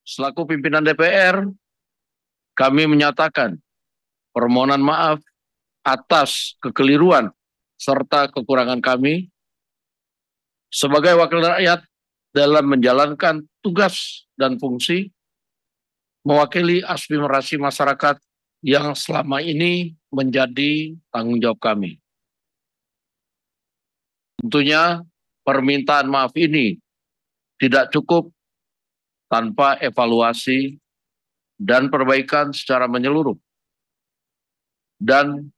Selaku pimpinan DPR, kami menyatakan permohonan maaf atas kekeliruan serta kekurangan kami sebagai wakil rakyat dalam menjalankan tugas dan fungsi mewakili aspirasi masyarakat yang selama ini menjadi tanggung jawab kami. Tentunya permintaan maaf ini tidak cukup tanpa evaluasi dan perbaikan secara menyeluruh dan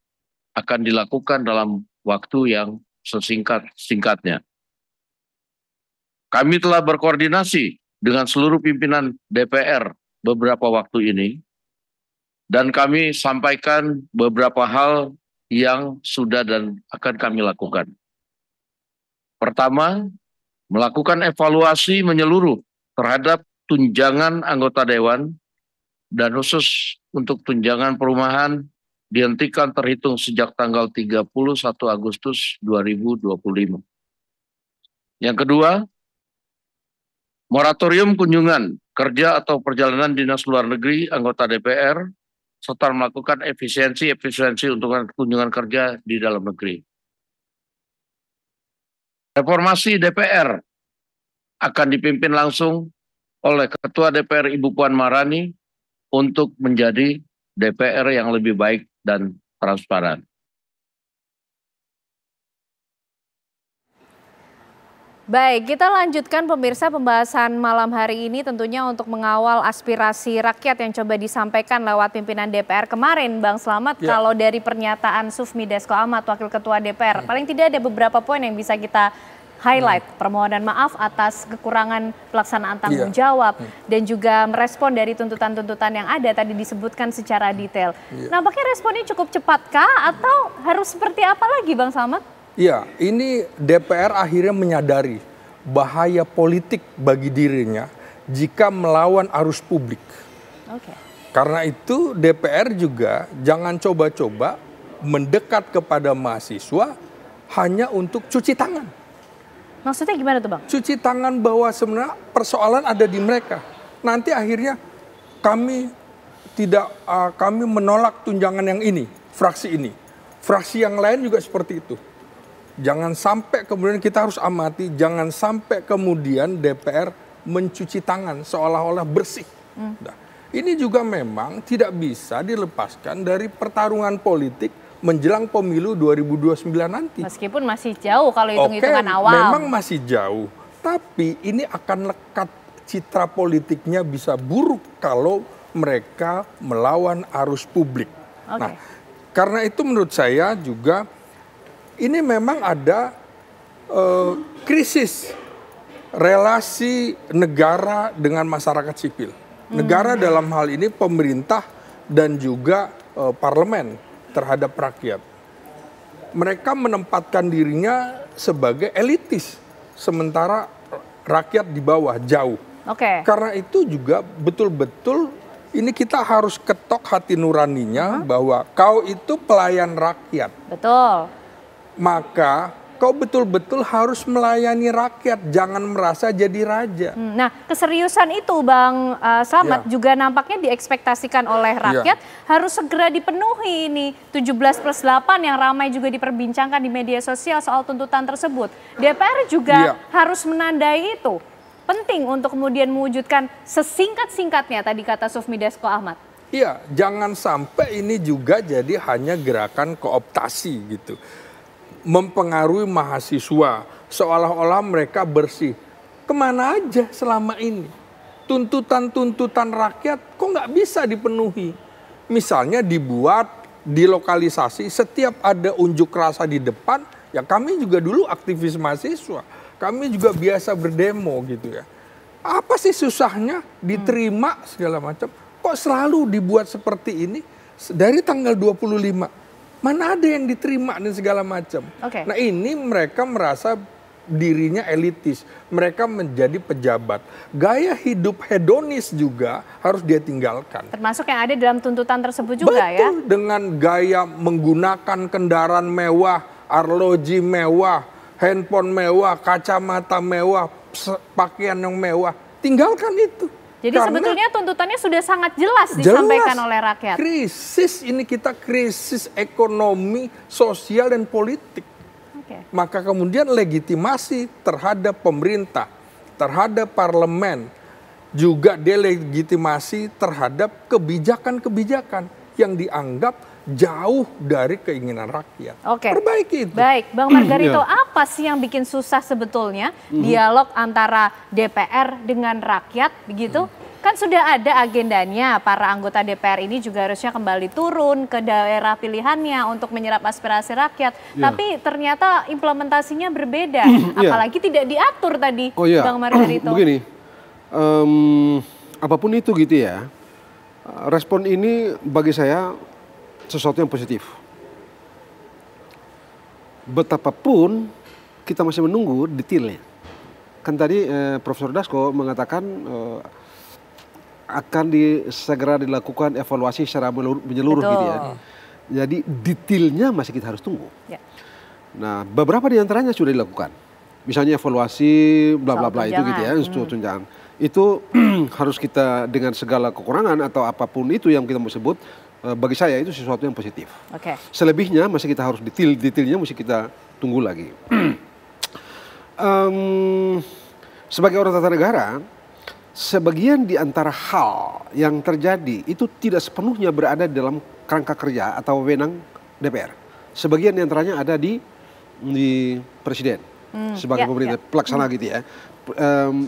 akan dilakukan dalam waktu yang sesingkat-singkatnya. Kami telah berkoordinasi dengan seluruh pimpinan DPR beberapa waktu ini, dan kami sampaikan beberapa hal yang sudah dan akan kami lakukan. Pertama, melakukan evaluasi menyeluruh terhadap tunjangan anggota dewan, dan khusus untuk tunjangan perumahan dihentikan terhitung sejak tanggal 31 Agustus 2025. Yang kedua, moratorium kunjungan kerja atau perjalanan dinas luar negeri anggota DPR, serta melakukan efisiensi untuk kunjungan kerja di dalam negeri. Reformasi DPR akan dipimpin langsung oleh Ketua DPR Ibu Puan Maharani untuk menjadi DPR yang lebih baik dan transparan. Baik, kita lanjutkan pemirsa pembahasan malam hari ini tentunya untuk mengawal aspirasi rakyat yang coba disampaikan lewat pimpinan DPR kemarin, Bang Slamet. Ya. Kalau dari pernyataan Sufmi Dasko Ahmad, Wakil Ketua DPR, paling tidak ada beberapa poin yang bisa kita highlight. Permohonan maaf atas kekurangan pelaksanaan tanggung jawab dan juga merespon dari tuntutan-tuntutan yang ada tadi disebutkan secara detail. Nampaknya responnya cukup cepatkah atau harus seperti apa lagi, Bang Slamet? Iya, ini DPR akhirnya menyadari bahaya politik bagi dirinya jika melawan arus publik. Karena itu DPR juga jangan coba-coba mendekat kepada mahasiswa hanya untuk cuci tangan. Maksudnya gimana tuh, Bang? Cuci tangan bahwa sebenarnya persoalan ada di mereka. Nanti akhirnya kami menolak tunjangan yang ini, fraksi ini. Fraksi yang lain juga seperti itu. Jangan sampai kemudian kita harus amati, jangan sampai kemudian DPR mencuci tangan seolah-olah bersih. Nah, ini juga memang tidak bisa dilepaskan dari pertarungan politik menjelang pemilu 2029 nanti. Meskipun masih jauh kalau hitung-hitungan awal. Memang masih jauh, tapi ini akan lekat, citra politiknya bisa buruk kalau mereka melawan arus publik. Nah, karena itu menurut saya juga ini memang ada krisis relasi negara dengan masyarakat sipil. Negara dalam hal ini pemerintah dan juga parlemen terhadap rakyat. Mereka menempatkan dirinya sebagai elitis, sementara rakyat di bawah jauh. Karena itu juga betul-betul ini kita harus ketok hati nuraninya bahwa kau itu pelayan rakyat. Betul. Maka kau betul-betul harus melayani rakyat, jangan merasa jadi raja. Nah, keseriusan itu Bang Slamet juga nampaknya diekspektasikan oleh rakyat harus segera dipenuhi ini 17+8 yang ramai juga diperbincangkan di media sosial soal tuntutan tersebut. DPR juga harus menandai itu. Penting untuk kemudian mewujudkan sesingkat-singkatnya tadi kata Sufmi Dasko Ahmad. Iya, jangan sampai ini juga jadi hanya gerakan kooptasi gitu. Mempengaruhi mahasiswa seolah-olah mereka bersih. Kemana aja selama ini? Tuntutan-tuntutan rakyat kok nggak bisa dipenuhi? Misalnya dibuat, dilokalisasi, setiap ada unjuk rasa di depan, ya kami juga dulu aktivis mahasiswa. Kami juga biasa berdemo gitu ya. Apa sih susahnya diterima segala macam? Kok selalu dibuat seperti ini dari tanggal 25? Mana ada yang diterima dan segala macam. Nah ini mereka merasa dirinya elitis. Mereka menjadi pejabat. Gaya hidup hedonis juga harus dia tinggalkan. Termasuk yang ada dalam tuntutan tersebut juga. Betul, dengan gaya menggunakan kendaraan mewah, arloji mewah, handphone mewah, kacamata mewah, pakaian yang mewah. Tinggalkan itu. Jadi sebetulnya tuntutannya sudah sangat jelas disampaikan oleh rakyat. Krisis ini, kita krisis ekonomi, sosial, dan politik. Maka kemudian legitimasi terhadap pemerintah, terhadap parlemen, juga delegitimasi terhadap kebijakan-kebijakan yang dianggap jauh dari keinginan rakyat. Perbaiki itu. Baik, Bang Margarito, apa sih yang bikin susah sebetulnya dialog antara DPR dengan rakyat begitu? Kan sudah ada agendanya, para anggota DPR ini juga harusnya kembali turun ke daerah pilihannya untuk menyerap aspirasi rakyat. Tapi ternyata implementasinya berbeda, apalagi tidak diatur tadi, Bang Margarito. Begini, apapun itu gitu ya, respon ini bagi saya sesuatu yang positif. Betapapun kita masih menunggu detailnya. Kan tadi Profesor Dasko mengatakan akan segera dilakukan evaluasi secara menyeluruh gitu ya. Jadi detailnya masih kita harus tunggu. Nah, beberapa di antaranya sudah dilakukan. Misalnya evaluasi bla bla bla itu gitu ya, tunjangan. Itu harus kita dengan segala kekurangan atau apapun itu yang kita mau sebut, bagi saya itu sesuatu yang positif. Selebihnya masih kita harus detailnya masih kita tunggu lagi. Sebagai orang tata negara, sebagian di antara hal yang terjadi itu tidak sepenuhnya berada dalam kerangka kerja atau wewenang DPR. Sebagian di antaranya ada di Presiden sebagai pemerintah pelaksana gitu ya.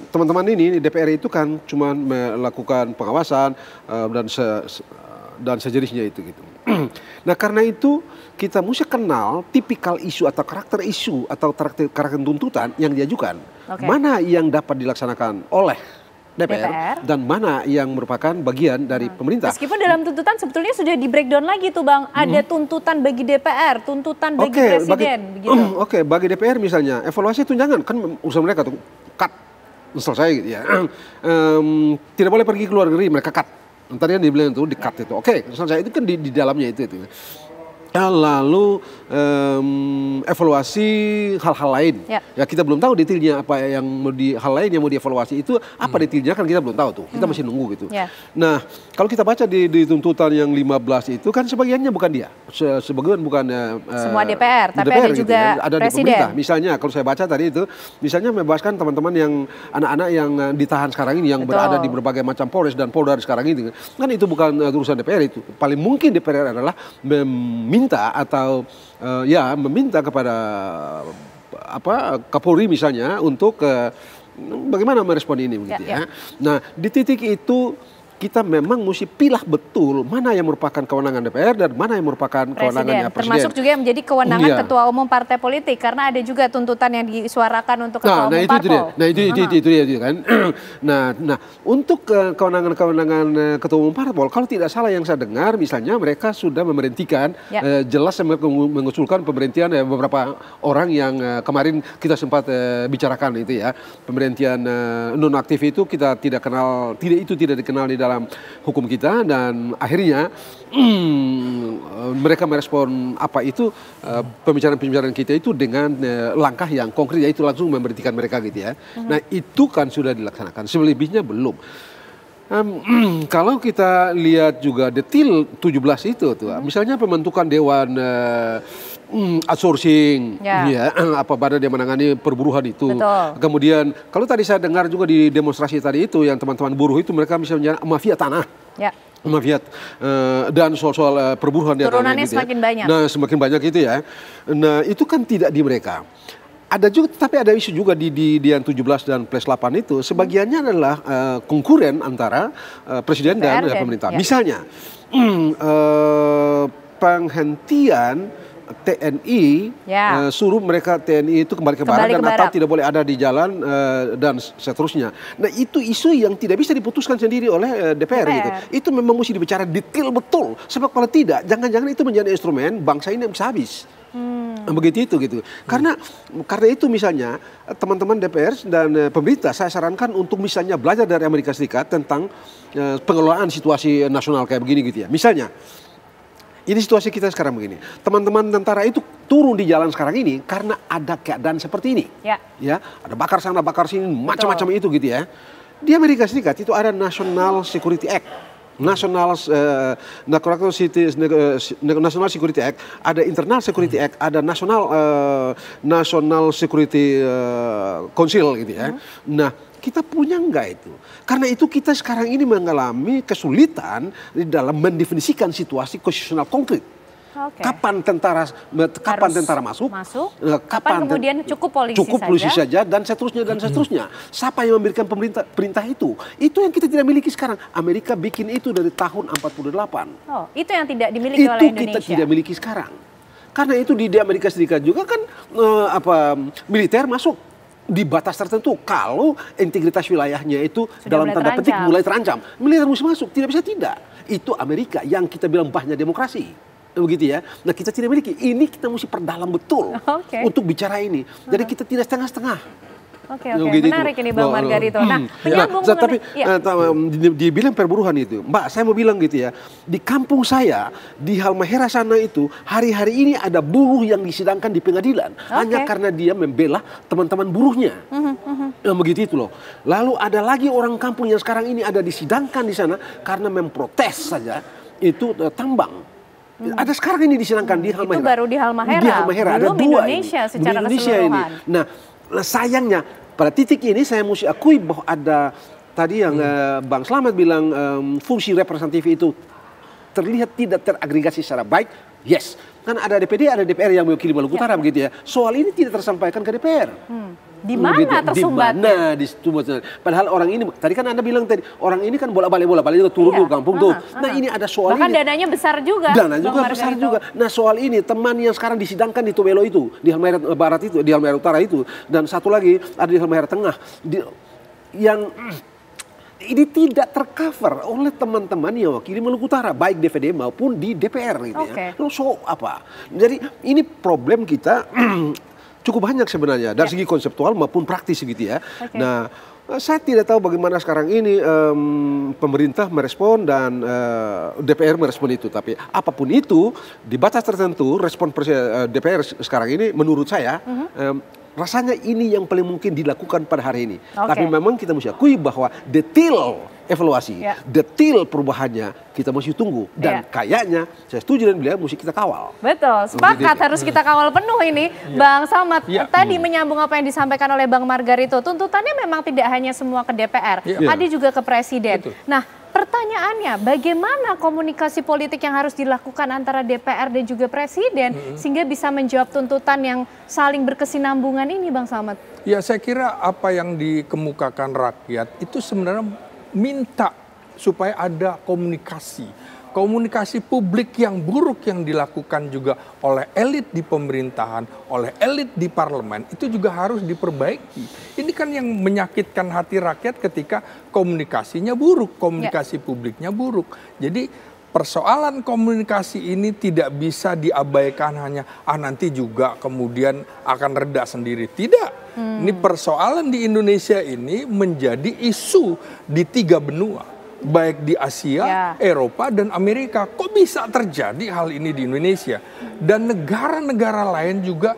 Teman-teman ini di DPR itu kan cuma melakukan pengawasan dan sejenisnya itu gitu. Nah, karena itu kita mesti kenal tipikal isu atau karakter isu atau karakter tuntutan yang diajukan. Mana yang dapat dilaksanakan oleh DPR dan mana yang merupakan bagian dari pemerintah. Meskipun dalam tuntutan sebetulnya sudah di breakdown lagi tuh Bang, ada tuntutan bagi DPR, tuntutan bagi Presiden. Bagi DPR misalnya, evaluasi tunjangan kan urusan mereka tuh, cut, selesai gitu ya. Tidak boleh pergi ke luar negeri, mereka cut. Tadi yang dibilang itu di cut itu, selesai, itu kan di dalamnya itu. Lalu evaluasi hal-hal lain. Ya kita belum tahu detailnya apa yang hal lain yang mau dievaluasi itu apa detailnya kan kita belum tahu tuh. Kita masih nunggu gitu. Nah, kalau kita baca di tuntutan yang 15 itu kan sebagiannya bukan dia. Sebagian bukan semua DPR, tapi DPR ada juga gitu ya. Ada Presiden. Di pemerintah. Misalnya kalau saya baca tadi itu, misalnya membebaskan teman-teman yang anak-anak yang ditahan sekarang ini yang berada di berbagai macam Polres dan Polda sekarang ini. Kan itu bukan urusan DPR itu. Paling mungkin DPR adalah meminta atau meminta kepada Kapolri misalnya untuk bagaimana merespon ini begitu ya. Nah, di titik itu kita memang mesti pilah betul mana yang merupakan kewenangan DPR dan mana yang merupakan kewenangannya Presiden. Termasuk juga yang menjadi kewenangan Ketua Umum Partai Politik karena ada juga tuntutan yang disuarakan untuk Ketua Umum Parpol. Itu dia kan. Nah, untuk kewenangan Ketua Umum Parpol, kalau tidak salah yang saya dengar, misalnya mereka sudah memberhentikan, jelas mengusulkan pemberhentian beberapa orang yang kemarin kita sempat bicarakan itu ya, pemberhentian nonaktif itu kita tidak dikenal di dalam hukum kita dan akhirnya mereka merespon apa itu pembicaraan kita itu dengan langkah yang konkret yaitu langsung memberhentikan mereka gitu ya. Nah itu kan sudah dilaksanakan, selebihnya belum. Kalau kita lihat juga detail 17 itu tuh, misalnya pembentukan dewan outsourcing, apa badan yang menangani perburuhan itu. Kemudian kalau tadi saya dengar juga di demonstrasi tadi itu yang teman-teman buruh itu mereka misalnya mafia tanah. Mafia dan soal perburuhan turunannya semakin banyak. Nah, semakin banyak itu ya. Nah, itu kan tidak di mereka. Ada juga, tapi ada isu juga di yang 17 dan plus 8 itu, sebagiannya adalah konkuren antara Presiden dan pemerintah. Misalnya, penghentian TNI, suruh mereka TNI itu kembali ke barat dan atau tidak boleh ada di jalan dan seterusnya. Nah itu isu yang tidak bisa diputuskan sendiri oleh DPR gitu. Itu memang mesti dibicara detail betul. Sebab kalau tidak, jangan-jangan itu menjadi instrumen bangsa ini yang bisa habis. Begitu itu gitu. Karena itu misalnya teman-teman DPR dan pemerintah saya sarankan untuk misalnya belajar dari Amerika Serikat tentang pengelolaan situasi nasional kayak begini gitu ya. Misalnya ini situasi kita sekarang begini. Teman-teman tentara itu turun di jalan sekarang ini karena ada keadaan seperti ini. Ya, ada bakar sana, bakar sini, macam-macam itu gitu ya. Di Amerika Serikat itu ada National Security Act. National Security Act, ada Internal Security Act, ada National Security Council gitu ya. Nah, kita punya enggak itu? Karena itu kita sekarang ini mengalami kesulitan di dalam mendefinisikan situasi konstitusional konkret. Kapan tentara masuk, kapan kemudian cukup polisi saja dan seterusnya. Siapa yang memberikan perintah itu? Itu yang kita tidak miliki sekarang. Amerika bikin itu dari tahun 48. Oh, itu yang tidak dimiliki oleh Indonesia. Itu kita tidak miliki sekarang. Karena itu di Amerika Serikat juga kan militer masuk di batas tertentu. Kalau integritas wilayahnya itu sudah dalam tanda petik mulai terancam, militer mesti masuk. Tidak bisa tidak. Itu Amerika yang kita bilang bahnya demokrasi. Begitu ya. Nah, kita tidak miliki. Ini kita mesti perdalam betul untuk bicara ini. Jadi kita tidak setengah-setengah. Oke. Menarik ini Bang Margarito. Nah, penyambung tapi dibilang perburuan itu, Mbak, saya mau bilang gitu ya, di kampung saya di Halmahera sana itu hari-hari ini ada buruh yang disidangkan di pengadilan hanya karena dia membela teman-teman buruhnya. Begitu itu loh. Lalu ada lagi orang kampung yang sekarang ini ada disidangkan di sana karena memprotes saja itu tambang. Ada sekarang ini disidangkan di Halmahera. Itu baru di Halmahera. Belum ada Indonesia ini. Secara keseluruhan. Nah, sayangnya pada titik ini saya mesti akui bahwa ada tadi yang Bang Slamet bilang fungsi representatif itu terlihat tidak teragregasi secara baik. Yes, kan ada DPD, ada DPR yang mewakili Maluku Utara begitu ya. Soal ini tidak tersampaikan ke DPR. Di mana tersumbatnya? Di mana? Padahal orang ini, tadi kan Anda bilang tadi, orang ini kan bolak-balik juga turun ke kampung tuh. Nah ini ada soal bahkan ini. dananya besar juga. Dananya juga besar juga. Nah soal ini teman yang sekarang disidangkan di Tobelo itu, di Halmahera Barat itu, di Halmahera Utara itu, dan satu lagi ada di Halmahera Tengah, yang ini tidak tercover oleh teman-teman yang wakili Maluku Utara, baik DPD maupun di DPR gitu ya. So apa? Jadi ini problem kita. Cukup banyak sebenarnya dari segi konseptual maupun praktis gitu ya. Nah, saya tidak tahu bagaimana sekarang ini pemerintah merespon dan DPR merespon itu. Tapi apapun itu, di batas tertentu respon DPR sekarang ini menurut saya rasanya ini yang paling mungkin dilakukan pada hari ini. Tapi memang kita mesti akui bahwa detail evaluasi, detail perubahannya kita masih tunggu. Dan kayaknya saya setuju dan beliau mesti kita kawal. Betul, sepakat harus kita kawal penuh ini. Bang Slamet, tadi menyambung apa yang disampaikan oleh Bang Margarito, tuntutannya memang tidak hanya semua ke DPR, ada juga ke Presiden. Nah, pertanyaannya, bagaimana komunikasi politik yang harus dilakukan antara DPR dan juga Presiden sehingga bisa menjawab tuntutan yang saling berkesinambungan ini, Bang Slamet? Ya, saya kira apa yang dikemukakan rakyat itu sebenarnya minta supaya ada komunikasi publik yang buruk yang dilakukan juga oleh elit di pemerintahan, oleh elit di parlemen, itu juga harus diperbaiki. Ini kan yang menyakitkan hati rakyat ketika komunikasinya buruk, komunikasi publiknya buruk. Jadi persoalan komunikasi ini tidak bisa diabaikan hanya nanti juga kemudian akan reda sendiri. Tidak. Ini persoalan di Indonesia ini menjadi isu di 3 benua. Baik di Asia, Eropa, dan Amerika. Kok bisa terjadi hal ini di Indonesia? Dan negara-negara lain juga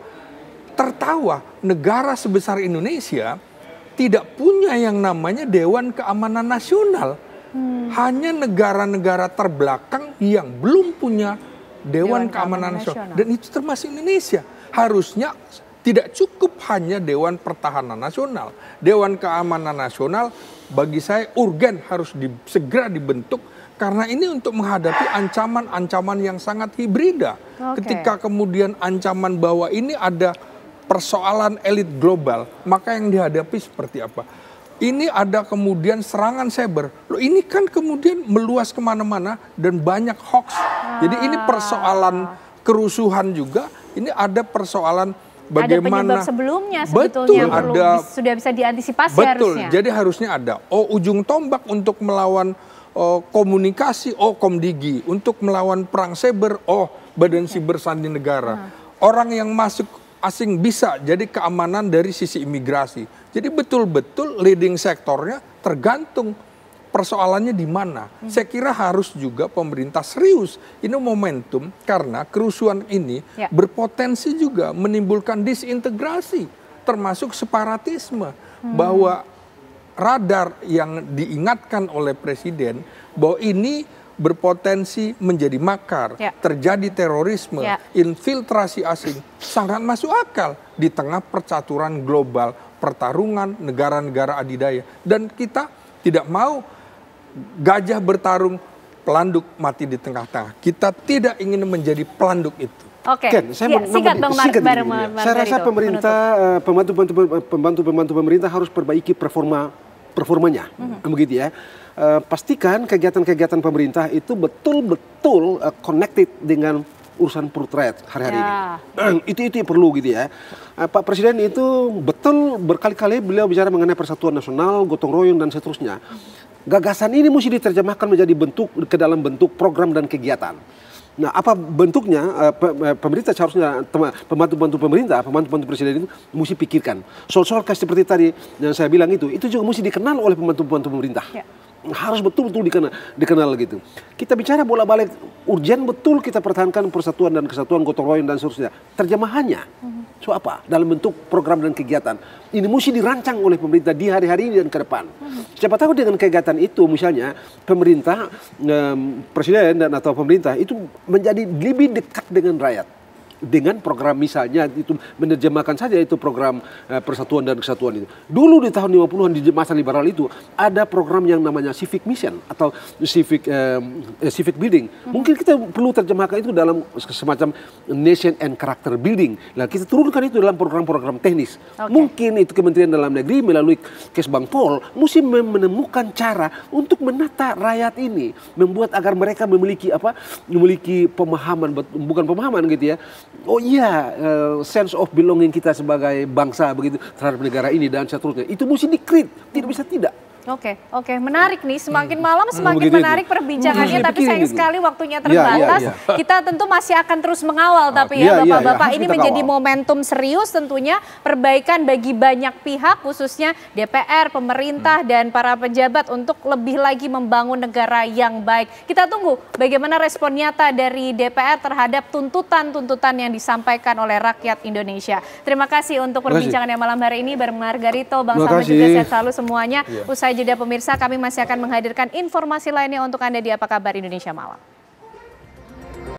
tertawa. Negara sebesar Indonesia tidak punya yang namanya Dewan Keamanan Nasional. Hanya negara-negara terbelakang yang belum punya Dewan Keamanan Nasional. Dan itu termasuk Indonesia. Harusnya tidak cukup hanya Dewan Pertahanan Nasional. Dewan Keamanan Nasional bagi saya urgen harus segera dibentuk. Karena ini untuk menghadapi ancaman-ancaman yang sangat hibrida. Ketika kemudian ancaman bahwa ini ada persoalan elit global, maka yang dihadapi seperti apa? Ini ada kemudian serangan cyber. Loh, ini kan kemudian meluas kemana-mana dan banyak hoax. Jadi ini persoalan kerusuhan juga. Ini ada persoalan bagaimana. Ada penyebab sebelumnya sebetulnya sudah bisa diantisipasi harusnya. Jadi harusnya ada. Ujung tombak untuk melawan komunikasi, Komdigi. Untuk melawan perang cyber, Badan Siber Sandi Negara. Orang yang masuk asing bisa jadi keamanan dari sisi imigrasi. Jadi betul-betul leading sektornya tergantung persoalannya di mana. Saya kira harus juga pemerintah serius. Ini momentum karena kerusuhan ini berpotensi juga menimbulkan disintegrasi termasuk separatisme. Bahwa radar yang diingatkan oleh Presiden bahwa ini berpotensi menjadi makar, terjadi terorisme, infiltrasi asing, sangat masuk akal di tengah percaturan global, pertarungan negara-negara adidaya. Dan kita tidak mau gajah bertarung, pelanduk mati di tengah-tengah. Kita tidak ingin menjadi pelanduk itu. Oke, singkat Bang Margarito. Saya rasa pemerintah, pembantu-pembantu pemerintah harus perbaiki performanya, begitu ya. Pastikan kegiatan-kegiatan pemerintah itu betul-betul connected dengan urusan perut rakyat hari-hari ini. Itu perlu gitu ya. Pak Presiden itu betul berkali-kali beliau bicara mengenai persatuan nasional, gotong royong dan seterusnya. Gagasan ini mesti diterjemahkan menjadi bentuk ke dalam bentuk program dan kegiatan. Nah, apa bentuknya? Pemerintah seharusnya, pembantu-pembantu pemerintah, pembantu-pembantu presiden itu mesti pikirkan. Soal-soal seperti tadi yang saya bilang itu juga mesti dikenal oleh pembantu-pembantu pemerintah. Harus betul-betul dikenal gitu. Kita bicara bola-balik, urgen betul kita pertahankan persatuan dan kesatuan, gotong royong dan seterusnya. Terjemahannya, so apa? Dalam bentuk program dan kegiatan. Ini mesti dirancang oleh pemerintah di hari-hari ini dan ke depan. Siapa tahu dengan kegiatan itu, misalnya pemerintah, presiden dan atau pemerintah itu menjadi lebih dekat dengan rakyat. Dengan program misalnya itu menerjemahkan saja itu program persatuan dan kesatuan itu. Dulu di tahun 50-an di masa liberal itu ada program yang namanya civic mission atau civic building. Mungkin kita perlu terjemahkan itu dalam semacam nation and character building. Nah, kita turunkan itu dalam program-program teknis. Mungkin itu Kementerian Dalam Negeri melalui Kesbangpol mesti menemukan cara untuk menata rakyat ini, membuat agar mereka memiliki pemahaman, bukan pemahaman gitu ya. Oh iya, sense of belonging kita sebagai bangsa begitu terhadap negara ini dan seterusnya. Itu mesti di-create, tidak bisa tidak. Oke, menarik nih. Semakin malam semakin menarik perbincangannya, tapi sayang sekali waktunya terbatas. Kita tentu masih akan terus mengawal, tapi ya Bapak-Bapak ini menjadi momentum serius tentunya perbaikan bagi banyak pihak, khususnya DPR, pemerintah, dan para pejabat untuk lebih lagi membangun negara yang baik. Kita tunggu bagaimana respon nyata dari DPR terhadap tuntutan-tuntutan yang disampaikan oleh rakyat Indonesia. Terima kasih untuk perbincangannya malam hari ini bareng Margarito, Bang Salman juga sehat selalu semuanya. Usai jeda pemirsa, kami masih akan menghadirkan informasi lainnya untuk Anda di Apa Kabar Indonesia Malam.